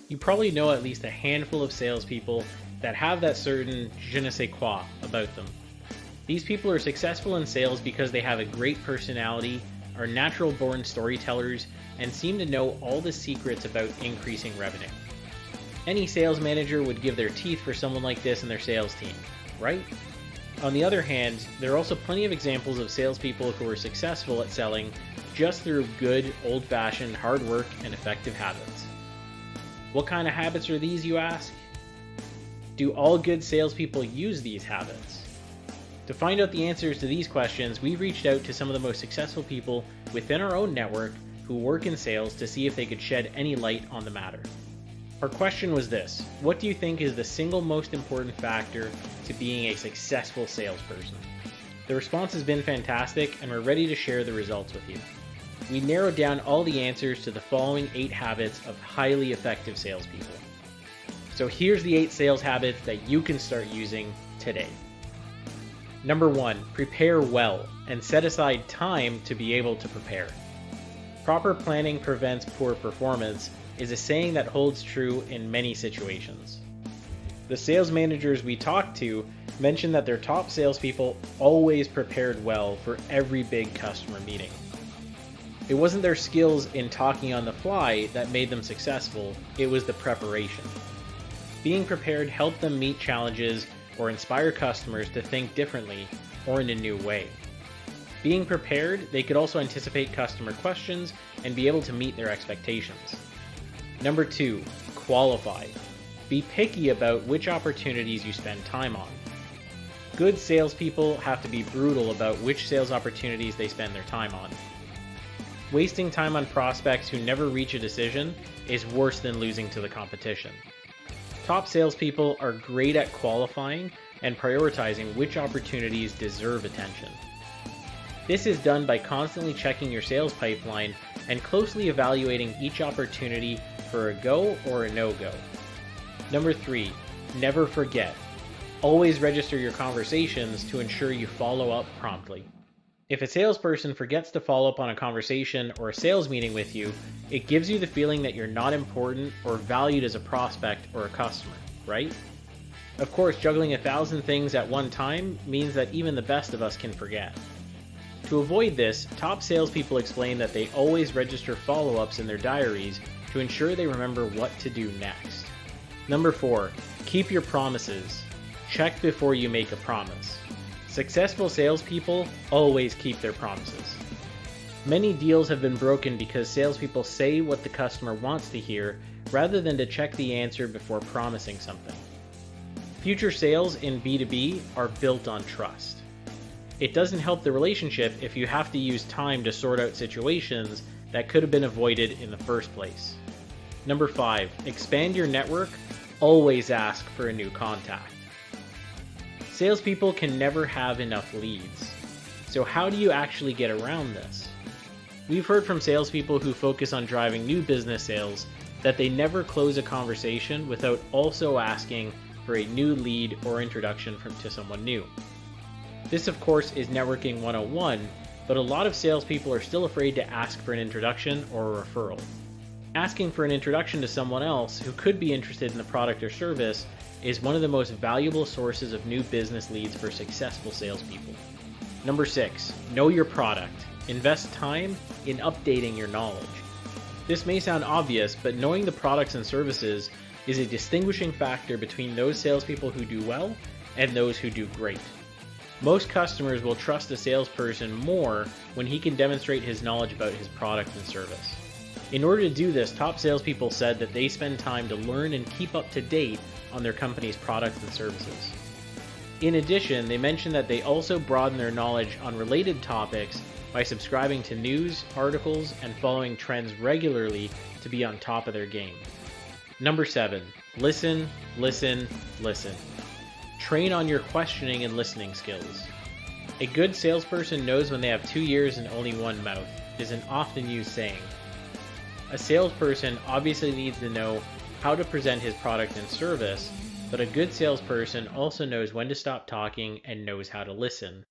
You probably know at least a handful of salespeople that have that certain je ne sais quoi about them. These people are successful in sales because they have a great personality, are natural born storytellers, and seem to know all the secrets about increasing revenue. Any sales manager would give their teeth for someone like this in their sales team, right? On the other hand, there are also plenty of examples of salespeople who are successful at selling just through good, old-fashioned hard work and effective habits. What kind of habits are these, you ask? Do all good salespeople use these habits? To find out the answers to these questions, we've reached out to some of the most successful people within our own network who work in sales to see if they could shed any light on the matter. Our question was this: what do you think is the single most important factor to being a successful salesperson? The response has been fantastic, and we're ready to share the results with you. We narrowed down all the answers to the following 8 habits of highly effective salespeople. So here's the 8 sales habits that you can start using today. Number 1, prepare well and set aside time to be able to prepare. Proper planning prevents poor performance is a saying that holds true in many situations. The sales managers we talked to mentioned that their top salespeople always prepared well for every big customer meeting. It wasn't their skills in talking on the fly that made them successful, it was the preparation. Being prepared helped them meet challenges or inspire customers to think differently or in a new way. Being prepared, they could also anticipate customer questions and be able to meet their expectations. Number 2, qualify. Be picky about which opportunities you spend time on. Good salespeople have to be brutal about which sales opportunities they spend their time on. Wasting time on prospects who never reach a decision is worse than losing to the competition. Top salespeople are great at qualifying and prioritizing which opportunities deserve attention. This is done by constantly checking your sales pipeline and closely evaluating each opportunity for a go or a no-go. Number 3, never forget. Always register your conversations to ensure you follow up promptly. If a salesperson forgets to follow up on a conversation or a sales meeting with you, it gives you the feeling that you're not important or valued as a prospect or a customer, right? Of course, juggling 1,000 things at one time means that even the best of us can forget. To avoid this, top salespeople explain that they always register follow-ups in their diaries to ensure they remember what to do next. Number 4, keep your promises. Check before you make a promise. Successful salespeople always keep their promises. Many deals have been broken because salespeople say what the customer wants to hear rather than to check the answer before promising something. Future sales in B2B are built on trust. It doesn't help the relationship if you have to use time to sort out situations that could have been avoided in the first place. Number 5, expand your network. Always ask for a new contact. Salespeople can never have enough leads. So how do you actually get around this? We've heard from salespeople who focus on driving new business sales that they never close a conversation without also asking for a new lead or introduction to someone new. This, of course, is networking 101, but a lot of salespeople are still afraid to ask for an introduction or a referral. Asking for an introduction to someone else who could be interested in the product or service is one of the most valuable sources of new business leads for successful salespeople. Number 6, know your product. Invest time in updating your knowledge. This may sound obvious, but knowing the products and services is a distinguishing factor between those salespeople who do well and those who do great. Most customers will trust a salesperson more when he can demonstrate his knowledge about his product and service. In order to do this, top salespeople said that they spend time to learn and keep up to date on their company's products and services. In addition, they mentioned that they also broaden their knowledge on related topics by subscribing to news, articles, and following trends regularly to be on top of their game. Number 7, listen, listen, listen. Train on your questioning and listening skills. A good salesperson knows when they have 2 ears and only one mouth, is an often used saying. A salesperson obviously needs to know how to present his product and service, but a good salesperson also knows when to stop talking and knows how to listen.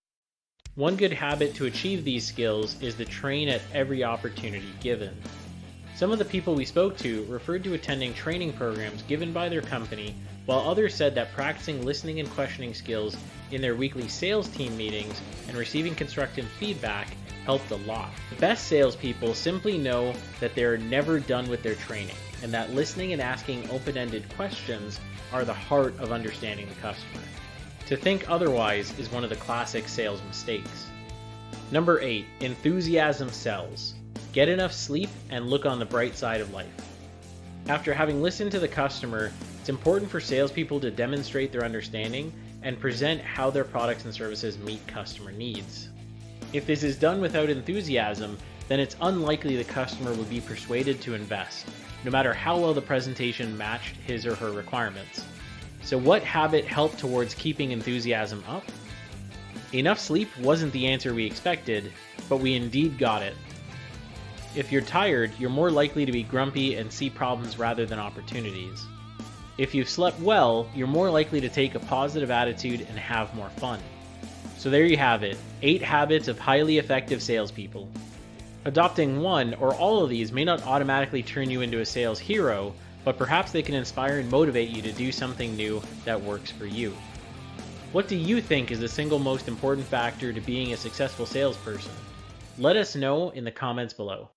One good habit to achieve these skills is to train at every opportunity given. Some of the people we spoke to referred to attending training programs given by their company, while others said that practicing listening and questioning skills in their weekly sales team meetings and receiving constructive feedback helped a lot. The best salespeople simply know that they're never done with their training, and that listening and asking open-ended questions are the heart of understanding the customer. To think otherwise is one of the classic sales mistakes. Number 8, enthusiasm sells. Get enough sleep and look on the bright side of life. After having listened to the customer, it's important for salespeople to demonstrate their understanding and present how their products and services meet customer needs. If this is done without enthusiasm, then it's unlikely the customer would be persuaded to invest, no matter how well the presentation matched his or her requirements. So what habit helped towards keeping enthusiasm up? Enough sleep wasn't the answer we expected, but we indeed got it. If you're tired, you're more likely to be grumpy and see problems rather than opportunities. If you've slept well, you're more likely to take a positive attitude and have more fun. So there you have it, 8 habits of highly effective salespeople. Adopting one or all of these may not automatically turn you into a sales hero, but perhaps they can inspire and motivate you to do something new that works for you. What do you think is the single most important factor to being a successful salesperson? Let us know in the comments below.